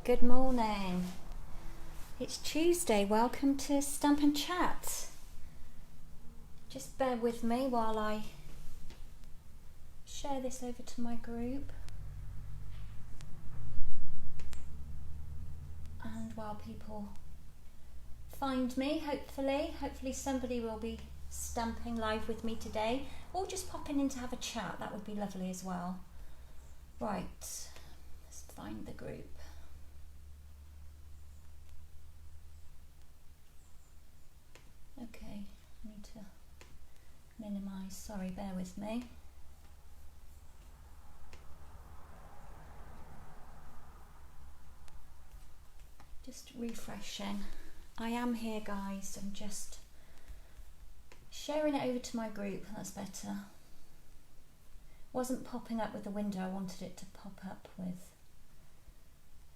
Good morning. It's Tuesday. Welcome to Stampin' Chat. Just bear with me while I share this over to my group. And while people find me, hopefully somebody will be stamping live with me today, or just popping in to have a chat. That would be lovely as well. Right, let's find the group. Okay, I need to minimise, sorry, bear with me. Just refreshing. I am here, guys. I'm just sharing it over to my group. That's better. Wasn't popping up with the window I wanted it to pop up with.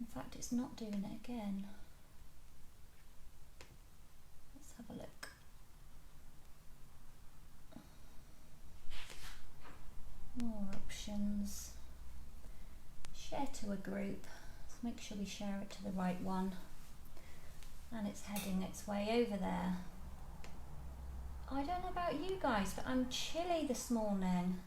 In fact, it's not doing it again. Let's have a look. More options. Share to a group. Let's make sure we share it to the right one. And it's heading its way over there. I don't know about you guys, but I'm chilly this morning.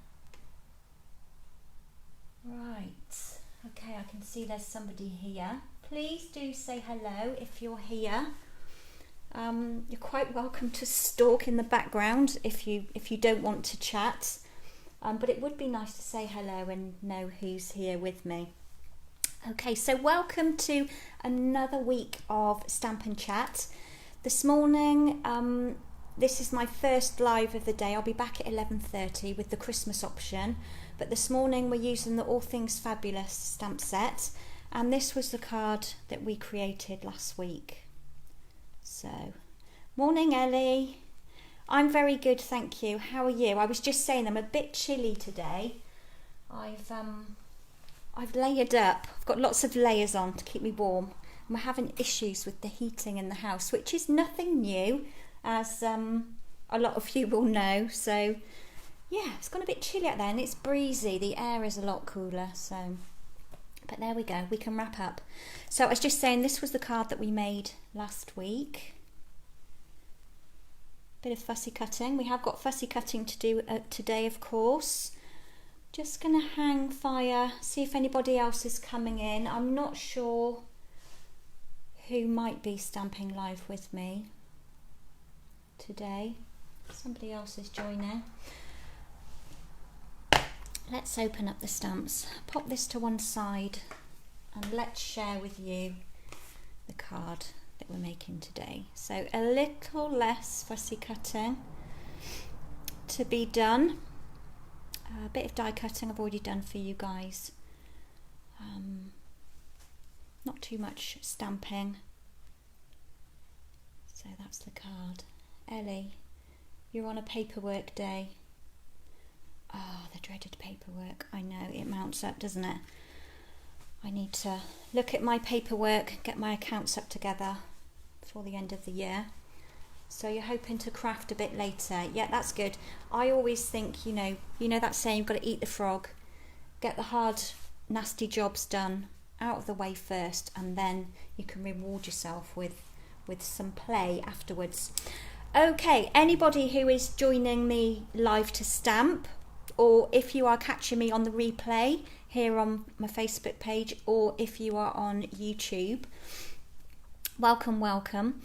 Right. Okay, I can see there's somebody here. Please do say hello if you're here. You're quite welcome to stalk in the background if you don't want to chat. But it would be nice to say hello and know who's here with me. Okay, so welcome to another week of Stampin' Chat. This morning, this is my first live of the day. I'll be back at 11:30 with the Christmas option. But this morning we're using the All Things Fabulous stamp set. And this was the card that we created last week. So, morning Ellie. I'm very good, thank you. How are you? I was just saying I'm a bit chilly today. I've layered up. I've got lots of layers on to keep me warm. And we're having issues with the heating in the house, which is nothing new, as a lot of you will know. So yeah, it's gone a bit chilly out there and it's breezy. The air is a lot cooler. So, but there we go. We can wrap up. So I was just saying this was the card that we made last week. Bit of fussy cutting. We have got fussy cutting to do today, of course. Just going to hang fire, see if anybody else is coming in. I'm not sure who might be stamping live with me today. Somebody else is joining. Let's open up the stamps. Pop this to one side and let's share with you the card that we're making today. So a little less fussy cutting to be done. A bit of die cutting I've already done for you guys. Not too much stamping. So that's the card. Ellie, you're on a paperwork day. Oh, the dreaded paperwork. I know, it mounts up, doesn't it? I need to look at my paperwork, get my accounts up together before the end of the year. So you're hoping to craft a bit later. Yeah, that's good. I always think, you know that saying, you've got to eat the frog. Get the hard, nasty jobs done out of the way first, and then you can reward yourself with some play afterwards. Okay, anybody who is joining me live to stamp, or if you are catching me on the replay here on my Facebook page, or if you are on YouTube, welcome.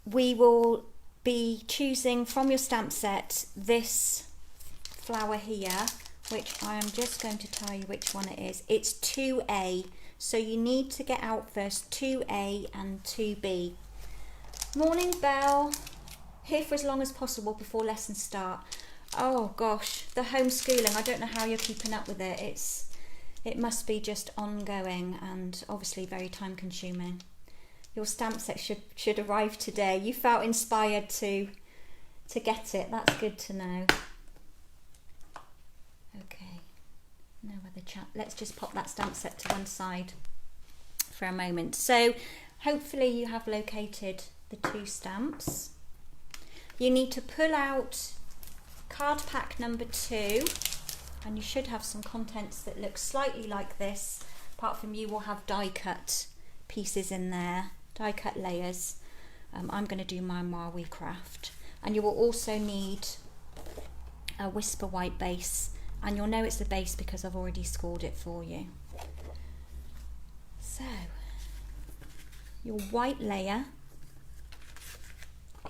We will be choosing from your stamp set this flower here, which I am just going to tell you which one it is. It's 2A, so you need to get out first 2A and 2B. Morning Belle, here for as long as possible before lessons start. Oh gosh, the homeschooling, I don't know how you're keeping up with it. It must be just ongoing and obviously very time consuming. Your stamp set should arrive today. You felt inspired to get it. That's good to know. Okay, no other chat. Let's just pop that stamp set to one side for a moment. So hopefully you have located the two stamps. You need to pull out card pack number 2, and you should have some contents that look slightly like this. apart from you will have die cut pieces in there, die cut layers. I'm going to do my Marwee craft, and you will also need a Whisper White base, and you'll know it's the base because I've already scored it for you. So your white layer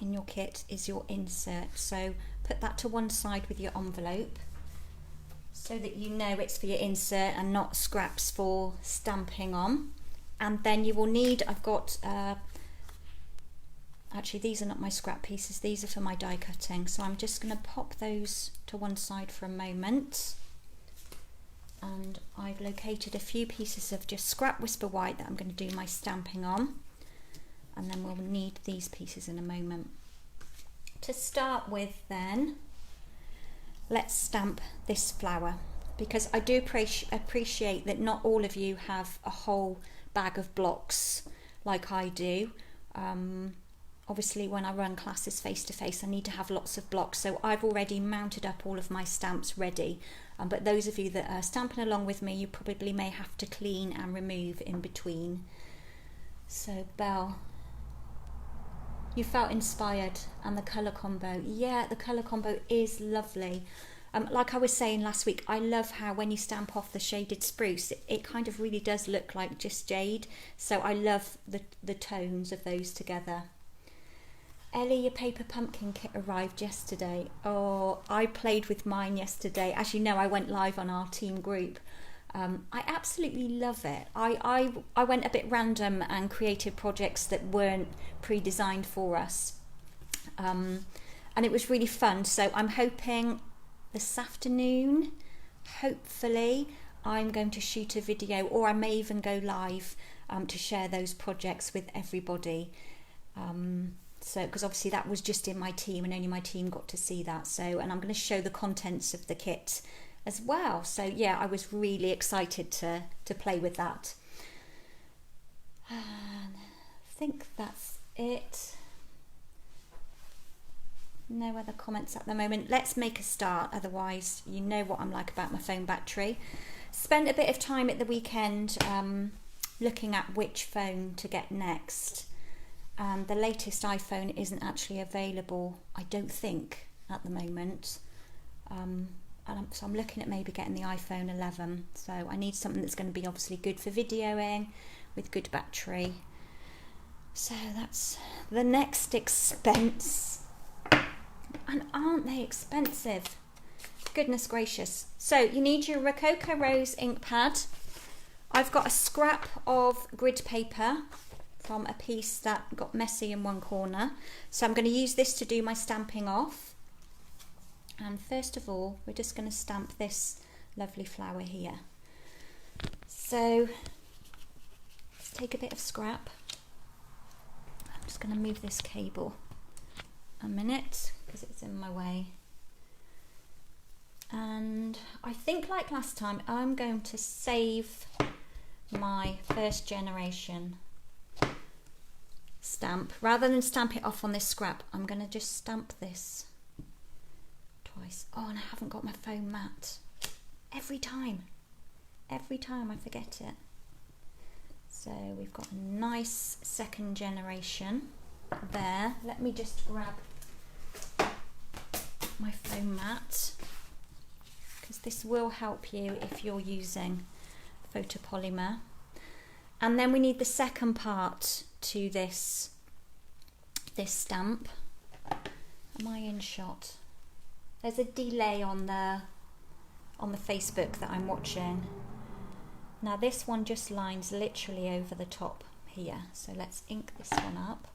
in your kit is your insert, so put that to one side with your envelope so that you know it's for your insert and not scraps for stamping on. And then you will need, I've got actually these are not my scrap pieces, these are for my die cutting, so I'm just going to pop those to one side for a moment. And I've located a few pieces of just scrap Whisper White that I'm going to do my stamping on, and then we'll need these pieces in a moment. To start with then, let's stamp this flower, because I do appreciate that not all of you have a whole bag of blocks like I do. Obviously when I run classes face to face I need to have lots of blocks, so I've already mounted up all of my stamps ready, but those of you that are stamping along with me, you probably may have to clean and remove in between. So Belle, you felt inspired, and the colour combo, yeah, the colour combo is lovely. Like I was saying last week, I love how when you stamp off the shaded spruce, it kind of really does look like just jade, so I love the tones of those together. Ellie, your paper pumpkin kit arrived yesterday. Oh, I played with mine yesterday. As you know, I went live on our team group. I absolutely love it. I went a bit random and created projects that weren't pre-designed for us. And it was really fun. So I'm hoping this afternoon, hopefully, I'm going to shoot a video, or I may even go live to share those projects with everybody. So, because obviously that was just in my team and only my team got to see that. So, and I'm going to show the contents of the kit as well. So yeah, I was really excited to play with that. And I think that's it. No other comments at the moment. Let's make a start, otherwise you know what I'm like about my phone battery. Spent a bit of time at the weekend looking at which phone to get next. And the latest iPhone isn't actually available, I don't think, at the moment. So I'm looking at maybe getting the iPhone 11. So I need something that's going to be obviously good for videoing with good battery. So that's the next expense. And aren't they expensive? Goodness gracious. So you need your Rococo Rose ink pad. I've got a scrap of grid paper from a piece that got messy in one corner. So I'm going to use this to do my stamping off. And first of all, we're just going to stamp this lovely flower here. So let's take a bit of scrap. I'm just going to move this cable a minute because it's in my way. And I think like last time, I'm going to save my first generation stamp. Rather than stamp it off on this scrap, I'm going to just stamp this twice. Oh, and I haven't got my foam mat. Every time I forget it. So we've got a nice second generation there. Let me just grab my foam mat, because this will help you if you're using photopolymer. And then we need the second part to this stamp. Am I in shot? There's a delay on the Facebook that I'm watching. Now this one just lines literally over the top here. So let's ink this one up.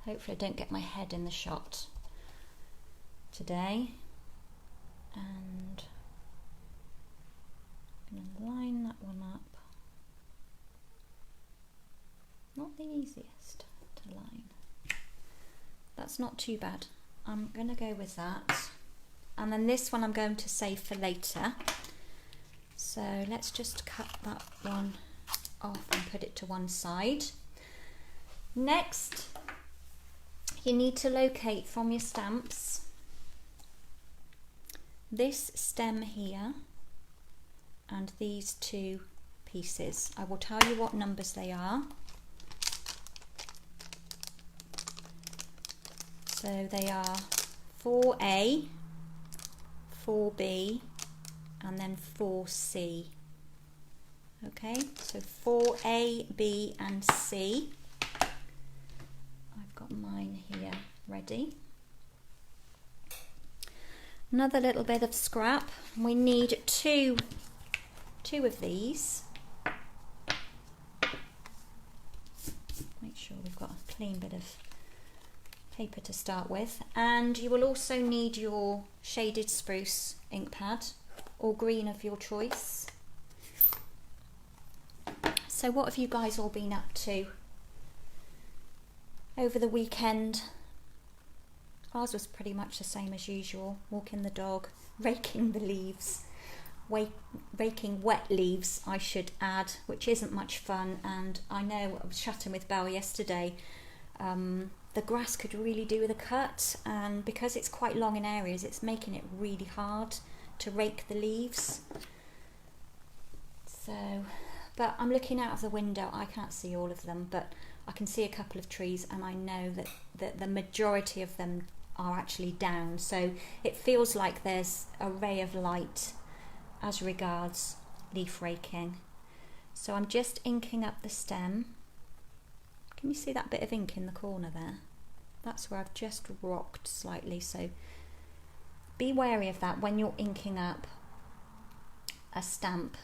Hopefully I don't get my head in the shot today. And I'm going to line that one up. Not the easiest to line. That's not too bad. I'm going to go with that. And then this one I'm going to save for later. So let's just cut that one off and put it to one side. Next, you need to locate from your stamps this stem here and these two pieces. I will tell you what numbers they are. So they are 4A, 4B, and then 4C. Okay, so 4A, B, and C. I've got mine here ready. Another little bit of scrap. We need two of these. Make sure we've got a clean bit of paper to start with, and you will also need your shaded spruce ink pad or green of your choice. So what have you guys all been up to over the weekend? Ours was pretty much the same as usual, walking the dog, raking the leaves, raking wet leaves I should add, which isn't much fun. And I know, I was chatting with Belle yesterday, the grass could really do with a cut, and because it's quite long in areas, it's making it really hard to rake the leaves. So, but I'm looking out of the window, I can't see all of them, but I can see a couple of trees, and I know that the majority of them are actually down, so it feels like there's a ray of light as regards leaf raking. So I'm just inking up the stem. Can you see that bit of ink in the corner there? That's where I've just rocked slightly, so be wary of that when you're inking up a stamp,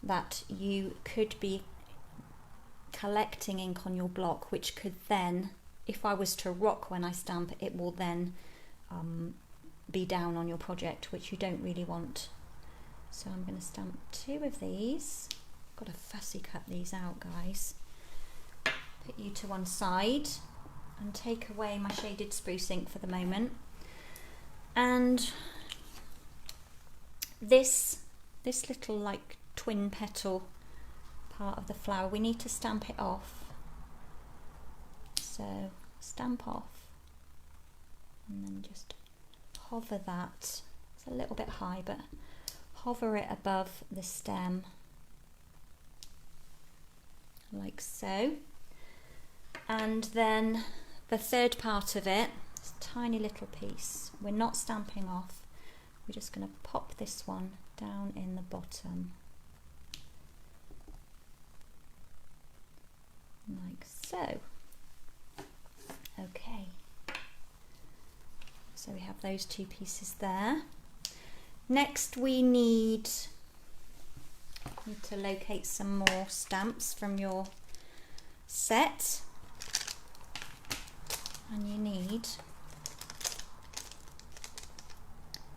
that you could be collecting ink on your block, which could then, if I was to rock when I stamp, it will then be down on your project, which you don't really want. So I'm going to stamp two of these. Got to fussy cut these out, guys. Put you to one side and take away my shaded spruce ink for the moment. And this little like twin petal part of the flower, we need to stamp it off. So stamp off and then just hover that. It's a little bit high, but hover it above the stem like so. And then the third part of it, this tiny little piece, we're not stamping off, we're just going to pop this one down in the bottom like so. Okay, so we have those two pieces there. Next we need to locate some more stamps from your set, and you need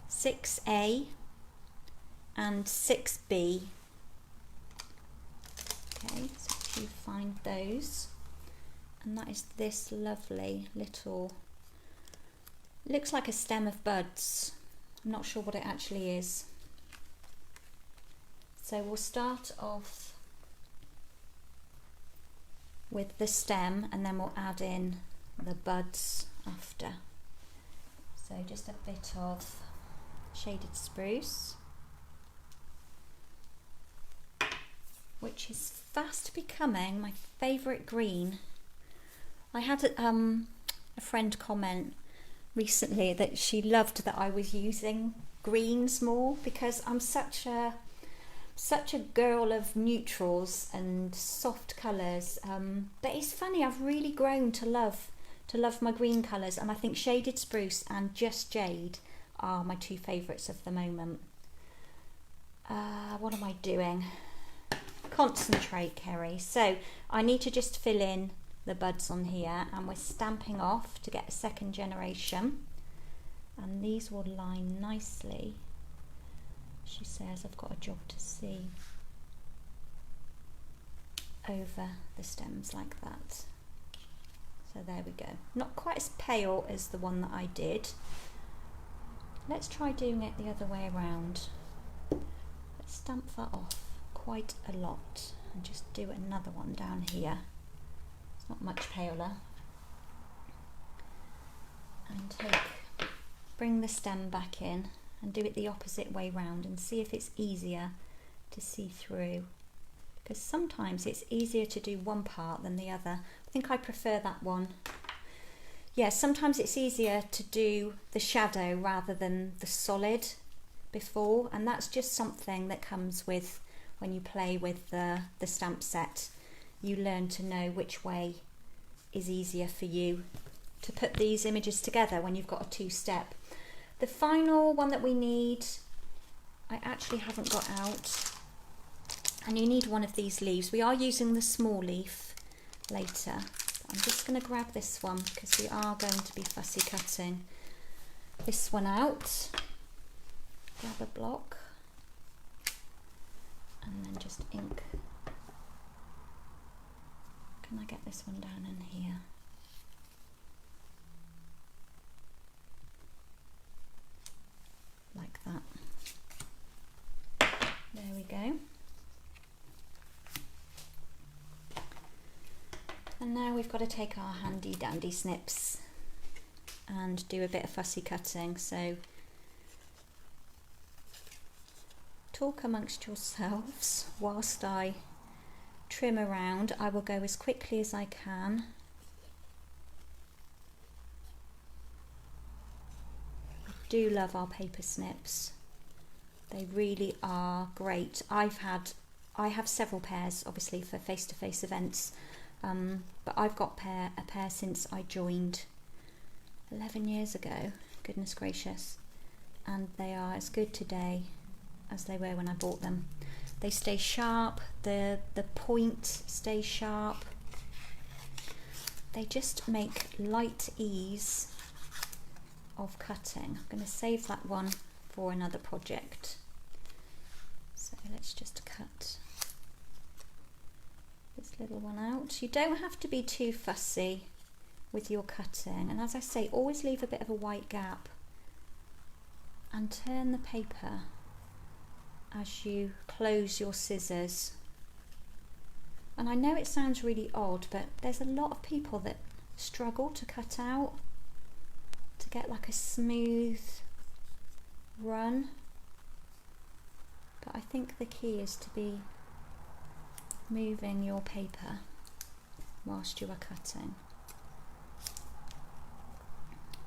6A and 6B. Okay, so if you find those, and that is this lovely little, looks like a stem of buds. I'm not sure what it actually is. So we'll start off with the stem and then we'll add in the buds after. So just a bit of shaded spruce, which is fast becoming my favourite green. I had a friend comment recently that she loved that I was using greens more, because I'm such a girl of neutrals and soft colours, but it's funny, I've really grown to love my green colours, and I think shaded spruce and just jade are my two favourites of the moment. What am I doing? Concentrate, Kerry. So I need to just fill in the buds on here, and we're stamping off to get a second generation, and these will line nicely. She says I've got a job to see over the stems like that. So there we go. Not quite as pale as the one that I did. Let's try doing it the other way around. Let's stamp that off quite a lot and just do another one down here. It's not much paler. And bring the stem back in and do it the opposite way round and see if it's easier to see through, because sometimes it's easier to do one part than the other. I think I prefer that one. Yeah, sometimes it's easier to do the shadow rather than the solid before, and that's just something that comes with when you play with the stamp set. You learn to know which way is easier for you to put these images together when you've got a two-step. The final one that we need, I actually haven't got out, and you need one of these leaves. We are using the small leaf later. I'm just going to grab this one because we are going to be fussy cutting this one out. Grab a block and then just ink. Can I get this one down in here? Like that. There we go. And now we've got to take our handy dandy snips and do a bit of fussy cutting. So talk amongst yourselves whilst I trim around. I will go as quickly as I can. I do love our paper snips. They really are great. I have several pairs, obviously, for face-to-face events, but I've got a pair since I joined 11 years ago. Goodness gracious. And they are as good today as they were when I bought them. They stay sharp, the point stays sharp. They just make light ease of cutting. I'm going to save that one for another project. So let's just cut this little one out. You don't have to be too fussy with your cutting, and as I say, always leave a bit of a white gap and turn the paper as you close your scissors. And I know it sounds really odd, but there's a lot of people that struggle to cut out, to get like a smooth run. But I think the key is to be moving your paper whilst you are cutting.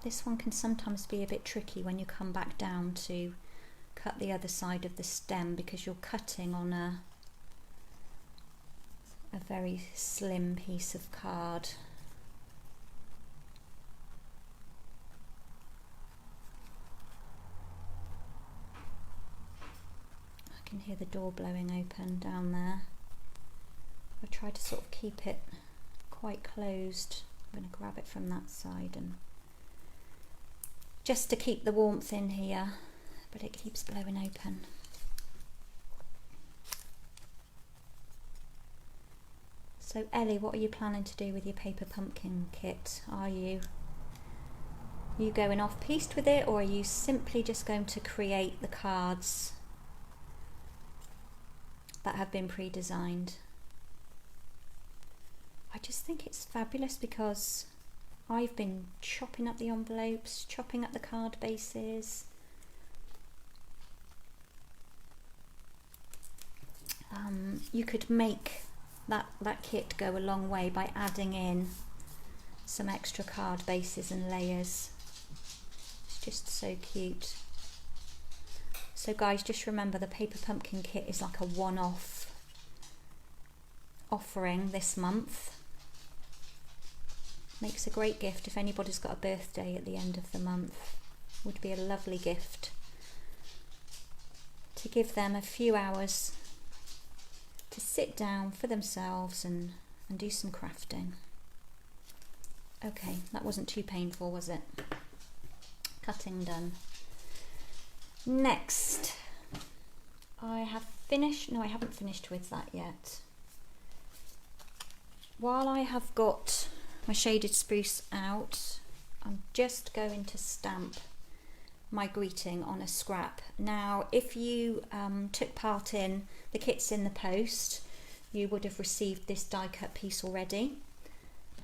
This one can sometimes be a bit tricky when you come back down to cut the other side of the stem, because you're cutting on a very slim piece of card. I can hear the door blowing open down there. I try to sort of keep it quite closed. I'm going to grab it from that side, and just to keep the warmth in here, but it keeps blowing open. So Ellie, what are you planning to do with your paper pumpkin kit? Are you going off piste with it, or are you simply just going to create the cards that have been pre-designed? I just think it's fabulous because I've been chopping up the envelopes, chopping up the card bases. You could make that kit go a long way by adding in some extra card bases and layers. It's just so cute. So guys, just remember the paper pumpkin kit is like a one-off offering this month. Makes a great gift if anybody's got a birthday at the end of the month. Would be a lovely gift to give them a few hours to sit down for themselves and do some crafting. Okay, that wasn't too painful, was it? Cutting done. Next, I haven't finished with that yet. While I have got my shaded spruce out, I'm just going to stamp my greeting on a scrap. Now, if you took part in the kits in the post, you would have received this die cut piece already,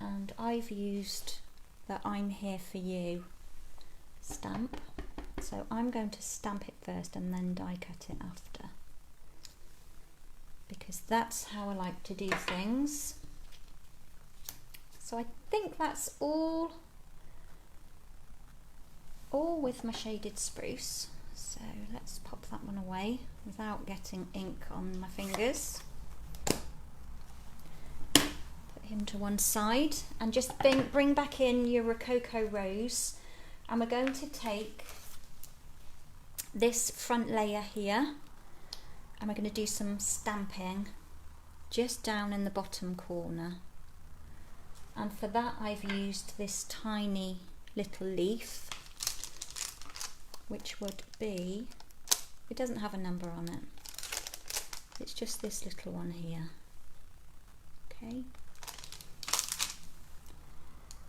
and I've used the I'm Here For You stamp, so I'm going to stamp it first and then die cut it after. because that's how I like to do things. So I think that's all with my shaded spruce. So let's pop that one away without getting ink on my fingers. Put him to one side and just bring back in your Rococo Rose, and we're going to take this front layer here and we're going to do some stamping just down in the bottom corner. And for that I've used this tiny little leaf, which would be, it doesn't have a number on it, it's just this little one here. Okay.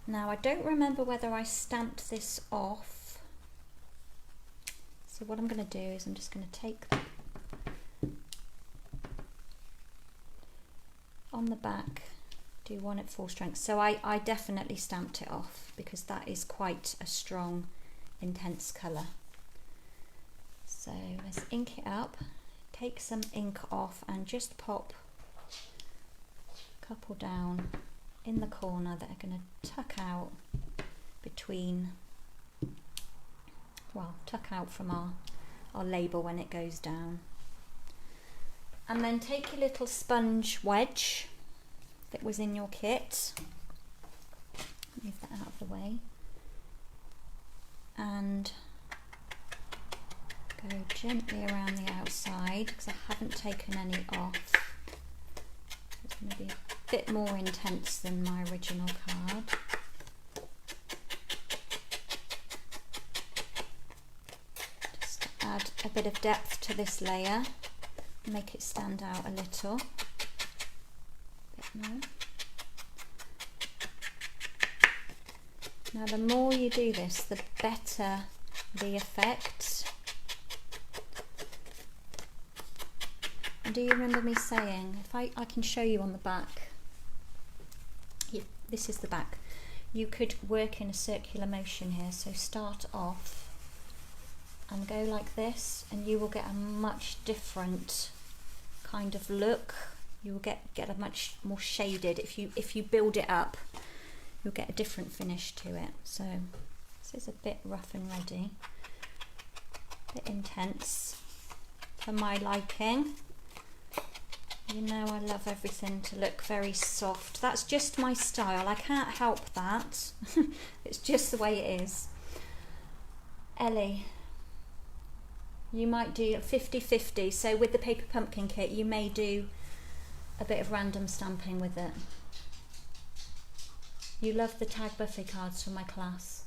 Now I don't remember whether I stamped this off, so what I'm going to do is I'm just going to take on the back, do one at full strength. So I definitely stamped it off because that is quite a strong, intense colour. So let's ink it up, take some ink off and just pop a couple down in the corner that are going to tuck out between, well, tuck out from our label when it goes down. And then take your little sponge wedge that was in your kit, move that out of the way, and go gently around the outside because I haven't taken any off. It's going to be a bit more intense than my original card. Just to add a bit of depth to this layer, make it stand out a little. Bit more. Now the more you do this, the better the effect. And do you remember me saying, if I can show you on the back, this is the back, you could work in a circular motion here, so start off and go like this and you will get a much different kind of look. You will get a much more shaded, if you build it up, you'll get a different finish to it. So this is a bit rough and ready, a bit intense for my liking. You know I love everything to look very soft. That's just my style. I can't help that. It's just the way it is. Ellie, you might do 50-50. So with the paper pumpkin kit, you may do a bit of random stamping with it. You love the tag buffet cards from my class.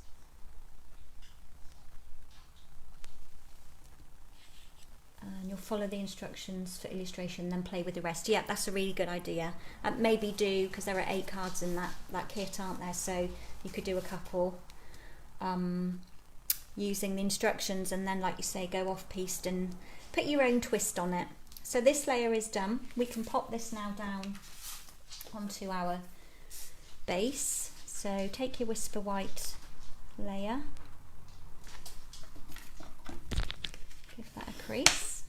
And you'll follow the instructions for illustration, then play with the rest. Yeah, that's a really good idea. Maybe do, because there are 8 cards in that kit, aren't there? So you could do a couple using the instructions, and then, like you say, go off piste and put your own twist on it. So this layer is done. We can pop this now down onto our base. So take your Whisper White layer, give that a crease.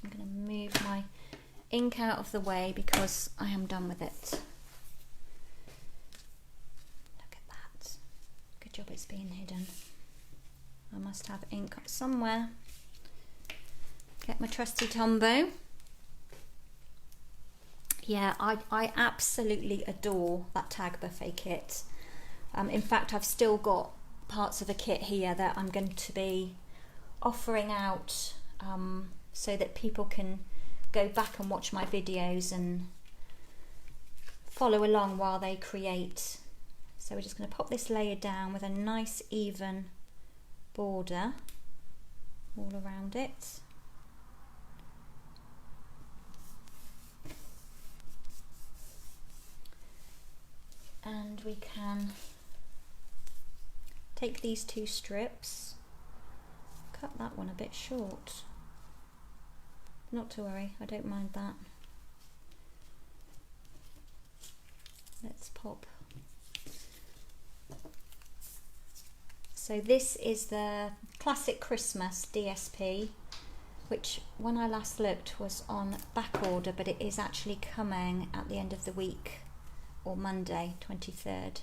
I'm going to move my ink out of the way because I am done with it. Look at that. Good job it's being hidden. I must have ink somewhere. Get my trusty Tombow. Yeah, I absolutely adore that tag buffet kit. In fact, I've still got parts of a kit here that I'm going to be offering out so that people can go back and watch my videos and follow along while they create. So we're just going to pop this layer down with a nice even border all around it. And we can take these 2 strips, cut that one a bit short. Not to worry, I don't mind that. Let's pop. So this is the Classic Christmas DSP which when I last looked was on back order, but it is actually coming at the end of the week, or Monday 23rd.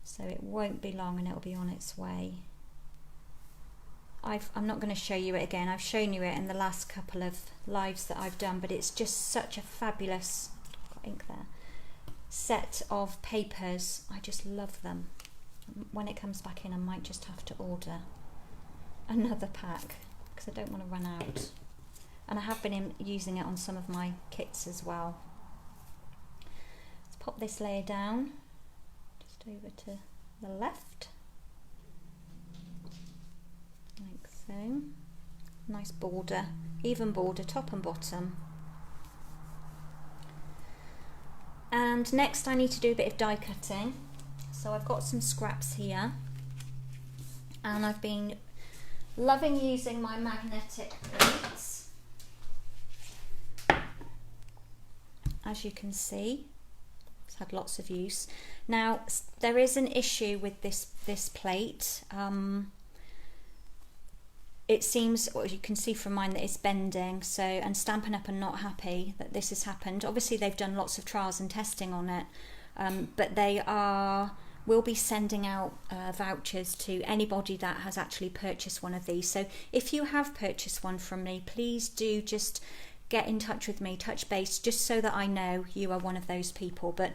So it won't be long and it'll be on its way. I'm not going to show you it again. I've shown you it in the last couple of lives that I've done, but it's just such a fabulous, got ink there, set of papers. I just love them. When it comes back in, I might just have to order another pack because I don't want to run out. And I have been using it on some of my kits as well. Let's pop this layer down, just over to the left. Like so. Nice border, even border, top and bottom. And next I need to do a bit of die cutting. So I've got some scraps here, and I've been loving using my magnetic plates. As you can see, it's had lots of use. Now there is an issue with this plate. It seems, or you can see from mine, that it's bending, so, and Stampin' Up! Are not happy that this has happened. Obviously they've done lots of trials and testing on it, but they will be sending out vouchers to anybody that has actually purchased one of these. So if you have purchased one from me, please do just get in touch with me, touch base, just so that I know you are one of those people. But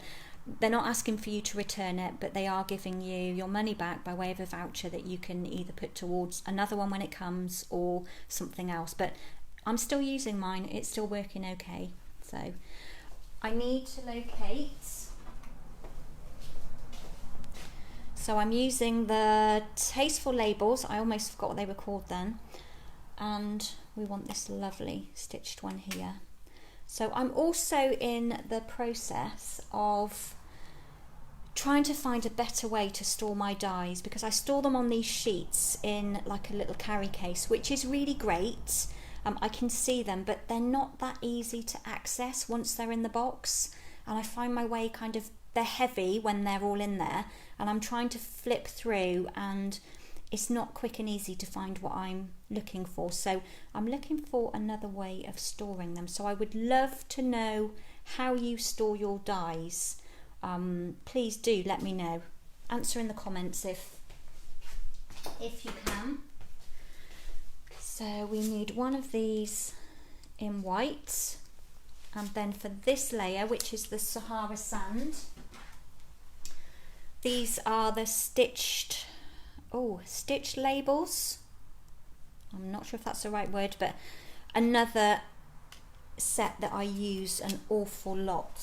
they're not asking for you to return it, but they are giving you your money back by way of a voucher that you can either put towards another one when it comes or something else. But I'm still using mine, it's still working okay. So I need to locate. So I'm using the Tasteful Labels. I almost forgot what they were called then. And we want this lovely stitched one here. So I'm also in the process of trying to find a better way to store my dies, because I store them on these sheets in like a little carry case, which is really great. I can see them, but they're not that easy to access once they're in the box. And I find my way they're heavy when they're all in there, and I'm trying to flip through and it's not quick and easy to find what I'm looking for. So I'm looking for another way of storing them. So I would love to know how you store your dies. Please do let me know. Answer in the comments if you can. So we need one of these in white, and then for this layer, which is the Sahara Sand, these are the stitched labels. I'm not sure if that's the right word, but another set that I use an awful lot.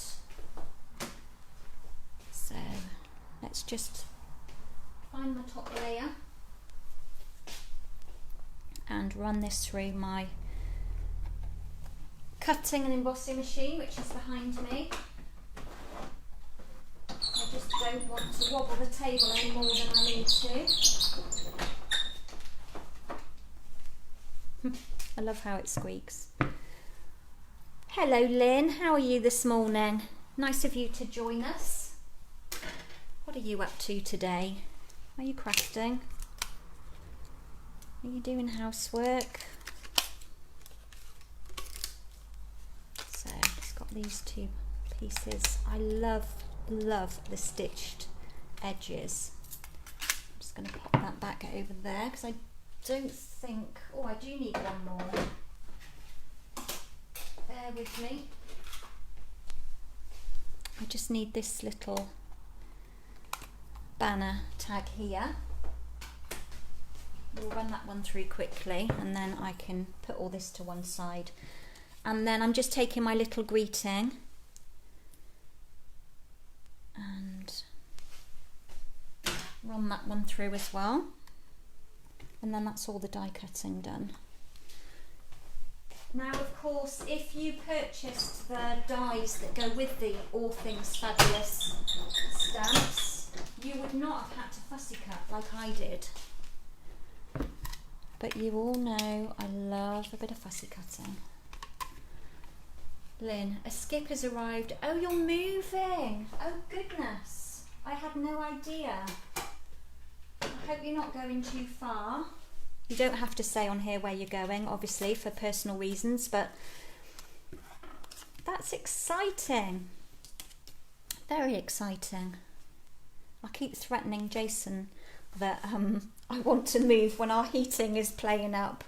So let's just find my top layer and run this through my cutting and embossing machine, which is behind me. I just don't want to wobble the table any more than I need to. I love how it squeaks. Hello Lynn, how are you this morning? Nice of you to join us. What are you up to today? Are you crafting? Are you doing housework? So it's got these two pieces. I love the stitched edges. I'm just going to pop that back over there because I don't think, oh, I do need one more. Bear with me. I just need this little banner tag here. We'll run that one through quickly and then I can put all this to one side. And then I'm just taking my little greeting and run that one through as well. And then that's all the die cutting done. Now, of course, if you purchased the dies that go with the All Things Fabulous stamps, you would not have had to fussy cut like I did. But you all know I love a bit of fussy cutting. Lynn, a skip has arrived. Oh, you're moving. Oh, goodness. I had no idea. I hope you're not going too far. You don't have to say on here where you're going, obviously, for personal reasons, but that's exciting. Very exciting. I keep threatening Jason that I want to move when our heating is playing up.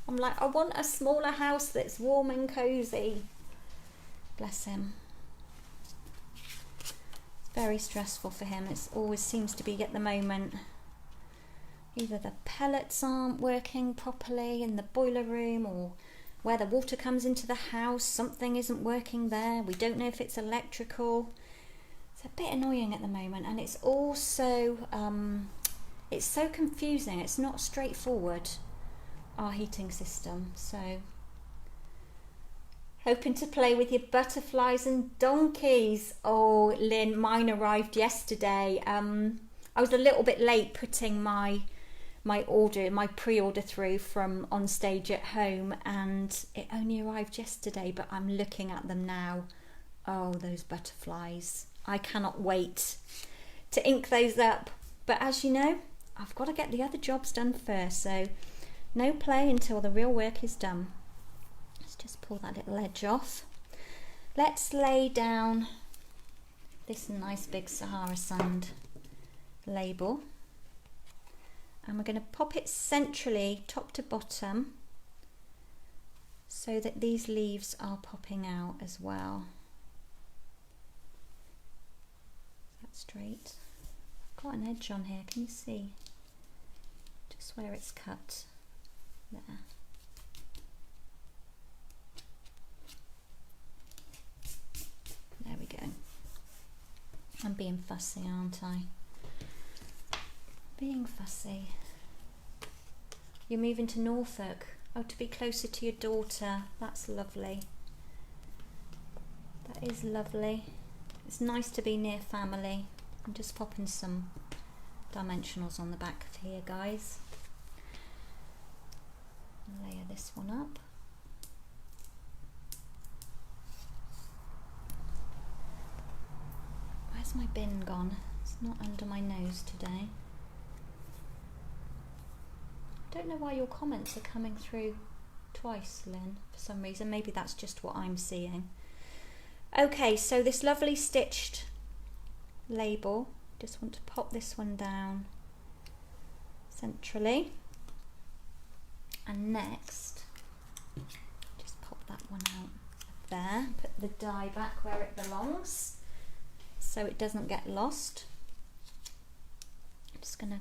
I'm like, I want a smaller house that's warm and cozy. Bless him. It's very stressful for him. It always seems to be at the moment. Either the pellets aren't working properly in the boiler room, or where the water comes into the house, something isn't working there. We don't know if it's electrical. It's a bit annoying at the moment, and it's also it's so confusing. It's not straightforward, our heating system. So hoping to play with your butterflies and donkeys. Oh, Lynn, mine arrived yesterday. I was a little bit late putting my pre-order through from On Stage at Home, and it only arrived yesterday, but I'm looking at them now. Oh, those butterflies. I cannot wait to ink those up. But as you know, I've got to get the other jobs done first, so no play until the real work is done. Let's just pull that little edge off. Let's lay down this nice big Sahara sand label. And we're going to pop it centrally, top to bottom, so that these leaves are popping out as well. Is that straight? I've got an edge on here, can you see? Just where it's cut. There. There we go. I'm being fussy, aren't I? Being fussy. You're moving to Norfolk. Oh, to be closer to your daughter. That's lovely. That is lovely. It's nice to be near family. I'm just popping some dimensionals on the back of here, guys. Layer this one up. Where's my bin gone? It's not under my nose today. I don't know why your comments are coming through twice, Lynn, for some reason. Maybe that's just what I'm seeing. Okay, so this lovely stitched label, just want to pop this one down centrally. And next, just pop that one out there, put the die back where it belongs so it doesn't get lost. I'm just going to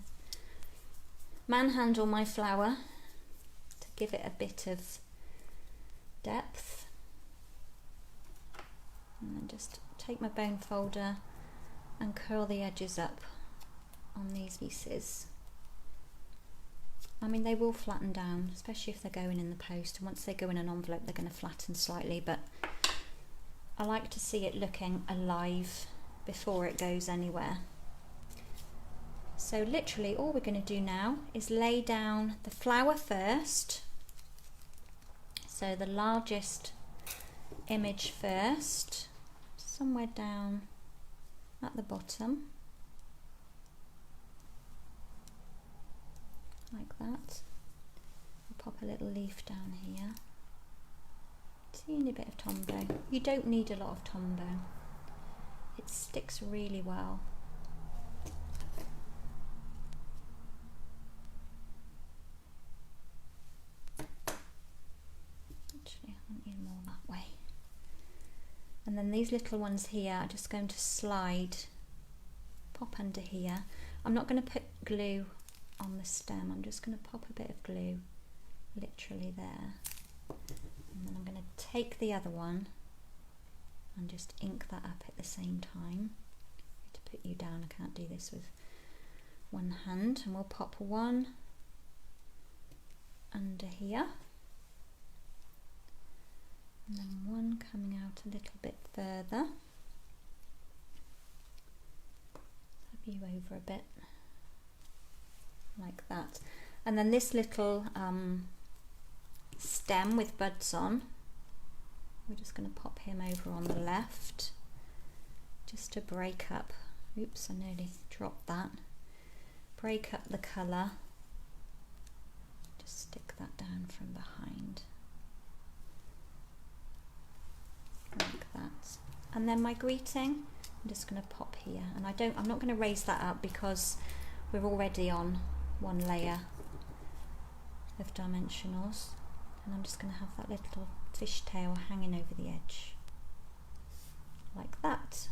manhandle my flower to give it a bit of depth, and then just take my bone folder and curl the edges up on these pieces. I mean, they will flatten down, especially if they're going in the post, and once they go in an envelope they're going to flatten slightly, but I like to see it looking alive before it goes anywhere. So literally all we're going to do now is lay down the flower first, so the largest image first, somewhere down at the bottom, like that. I'll pop a little leaf down here, teeny bit of tombow. You don't need a lot of tombow, it sticks really well. And then these little ones here are just going to slide, pop under here. I'm not going to put glue on the stem, I'm just going to pop a bit of glue literally there. And then I'm going to take the other one and just ink that up at the same time. To put you down, I can't do this with one hand. And we'll pop one under here. And then one coming out a little bit further. Have you over a bit, like that. And then this little stem with buds on, we're just going to pop him over on the left, just to break up, oops, I nearly dropped that, break up the colour, Just stick that down from behind. Like that. And then my greeting, I'm just going to pop here. And I'm not going to raise that up because we're already on one layer of dimensionals. And I'm just going to have that little fishtail hanging over the edge. Like that.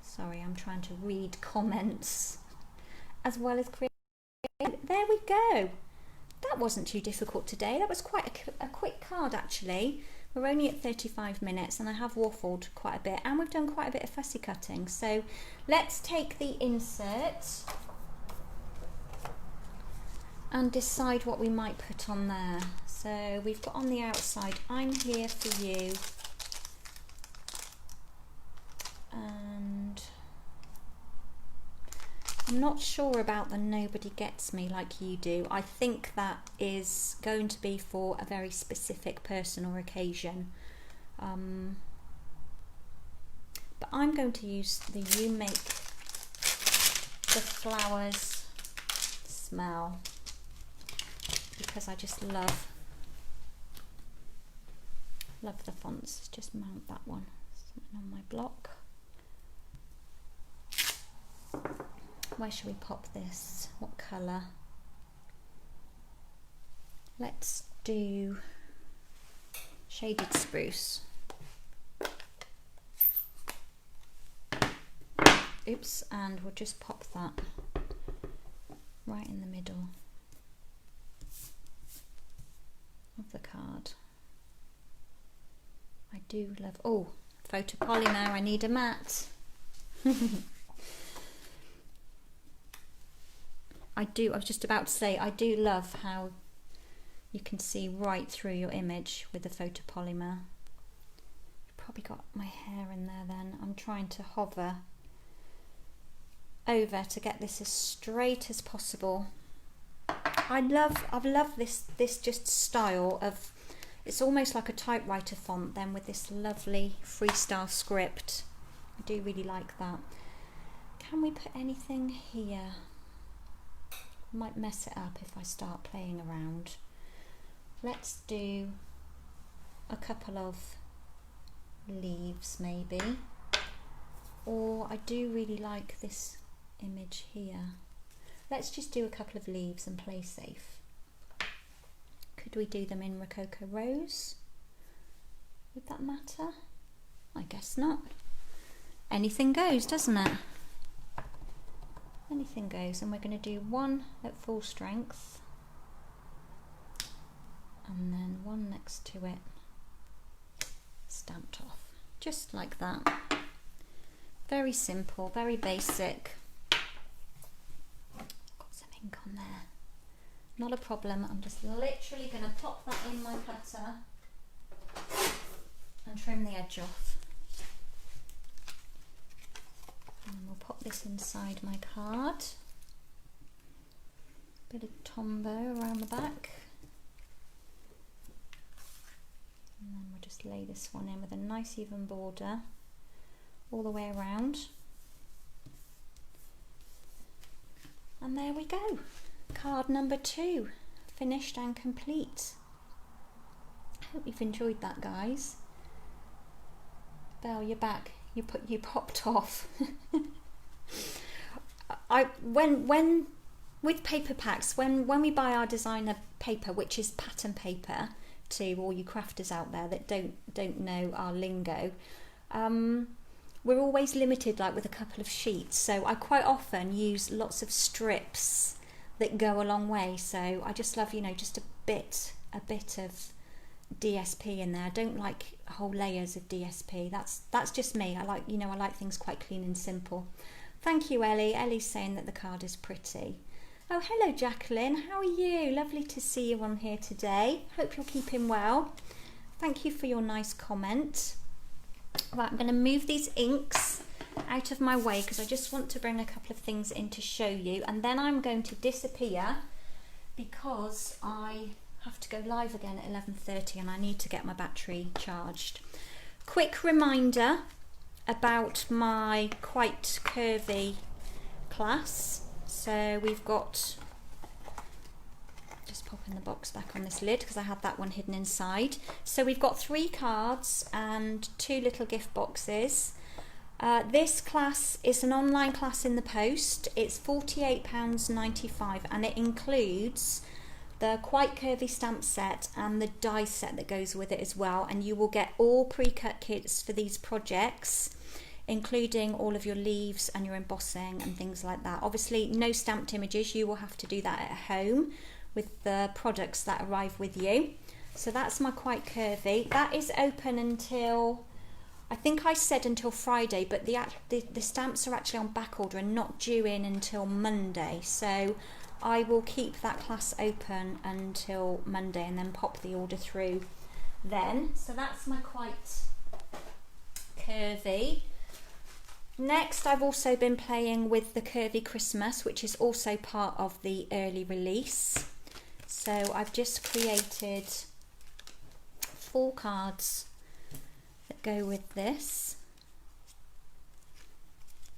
Sorry, I'm trying to read comments as well as create. There we go. That wasn't too difficult today. That was quite a quick card actually. We're only at 35 minutes and I have waffled quite a bit and we've done quite a bit of fussy cutting. So let's take the insert and decide what we might put on there. So we've got on the outside, I'm here for you. And I'm not sure about the nobody gets me like you do. I think that is going to be for a very specific person or occasion. But I'm going to use the You Make the Flowers smell because I just love the fonts. Just mount that one. Something on my block. Where should we pop this? What colour? Let's do shaded spruce. Oops, and we'll just pop that right in the middle of the card. I do love, oh, photopolymer, I need a mat. I was just about to say, I do love how you can see right through your image with the photopolymer. You've probably got my hair in there then. I'm trying to hover over to get this as straight as possible. I've loved this just style of, it's almost like a typewriter font then with this lovely freestyle script. I do really like that. Can we put anything here? Might mess it up if I start playing around. Let's do a couple of leaves maybe. Or I do really like this image here. Let's just do a couple of leaves and play safe. Could we do them in Rococo Rose? Would that matter? I guess not. Anything goes, doesn't it? Anything goes, and we're going to do one at full strength and then one next to it stamped off, just like that. Very simple, very basic. Got some ink on there, not a problem. I'm just literally going to pop that in my cutter and trim the edge off. And we'll pop this inside my card. Bit of tombow around the back. And then we'll just lay this one in with a nice even border all the way around. And there we go. Card number 2, finished and complete. I hope you've enjoyed that, guys. Belle, you're back. You popped off. When with paper packs, when we buy our designer paper, which is pattern paper, to all you crafters out there that don't know our lingo, we're always limited like with a couple of sheets. So I quite often use lots of strips that go a long way. So I just love, you know, just a bit of DSP in there. I don't like whole layers of DSP. That's just me. I like things quite clean and simple. Thank you, Ellie. Ellie's saying that the card is pretty. Oh, hello, Jacqueline. How are you? Lovely to see you on here today. Hope you're keeping well. Thank you for your nice comment. Right, I'm going to move these inks out of my way because I just want to bring a couple of things in to show you, and then I'm going to disappear because I have to go live again at 11:30 and I need to get my battery charged. Quick reminder, about my quite curvy class. So we've got, just popping the box back on this lid because I had that one hidden inside. So we've got 3 cards and 2 little gift boxes. This class is an online class in the post. It's £48.95 and it includes the quite curvy stamp set and the die set that goes with it as well, and you will get all pre-cut kits for these projects, including all of your leaves and your embossing and things like that. Obviously no stamped images, you will have to do that at home with the products that arrive with you. So that's my quite curvy. That is open until, I think I said until Friday, but the stamps are actually on back order and not due in until Monday. So I will keep that class open until Monday and then pop the order through then. So that's my quite curvy. Next, I've also been playing with the Curvy Christmas, which is also part of the early release. So I've just created 4 cards that go with this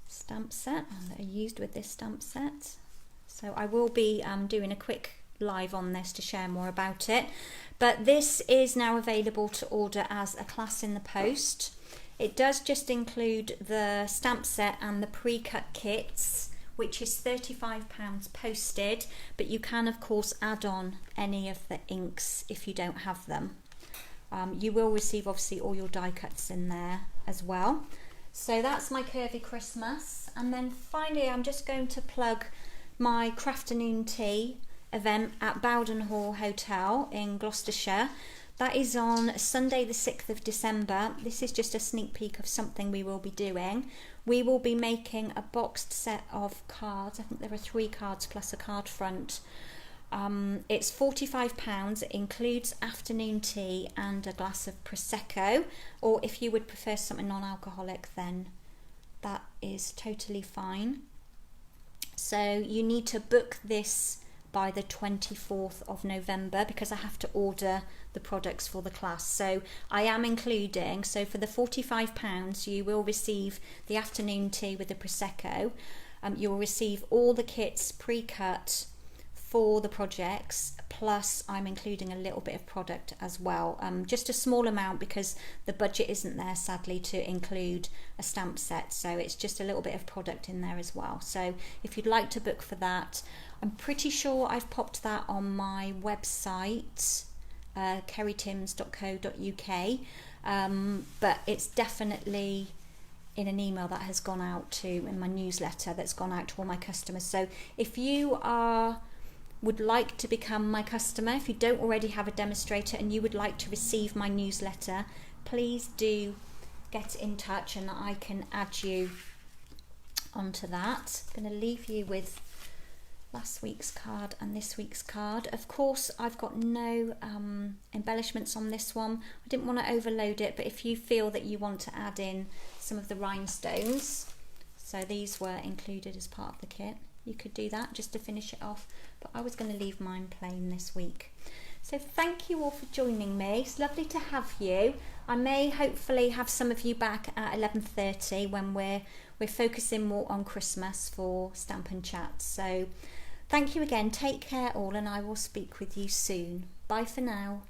stamp set and that are used with this stamp set. So I will be doing a quick live on this to share more about it. But this is now available to order as a class in the post. It does just include the stamp set and the pre-cut kits, which is £35 posted, but you can of course add on any of the inks if you don't have them. You will receive obviously all your die cuts in there as well. So that's my Curvy Christmas. And then finally I'm just going to plug my Crafternoon Tea event at Bowden Hall Hotel in Gloucestershire. That is on Sunday the 6th of December. This is just a sneak peek of something we will be doing. We will be making a boxed set of cards. I think there are 3 cards plus a card front. It's £45. It includes afternoon tea and a glass of Prosecco, or if you would prefer something non-alcoholic, then that is totally fine. So you need to book this by the 24th of November because I have to order the products for the class. So I am including, so for the £45 you will receive the afternoon tea with the Prosecco. You will receive all the kits pre-cut for the projects, plus I'm including a little bit of product as well, just a small amount because the budget isn't there sadly to include a stamp set, so it's just a little bit of product in there as well. So if you'd like to book for that, I'm pretty sure I've popped that on my website, kerrytims.co.uk, but it's definitely in an email that has gone out to, in my newsletter that's gone out to all my customers. So if you would like to become my customer, if you don't already have a demonstrator and you would like to receive my newsletter, please do get in touch and I can add you onto that. I'm going to leave you with last week's card and this week's card. Of course, I've got no embellishments on this one. I didn't want to overload it, but if you feel that you want to add in some of the rhinestones, so these were included as part of the kit, you could do that just to finish it off, but I was going to leave mine plain this week. So thank you all for joining me. It's lovely to have you. I may hopefully have some of you back at 11:30 when we're focusing more on Christmas for Stampin' Chat. So thank you again, take care all, and I will speak with you soon. Bye for now.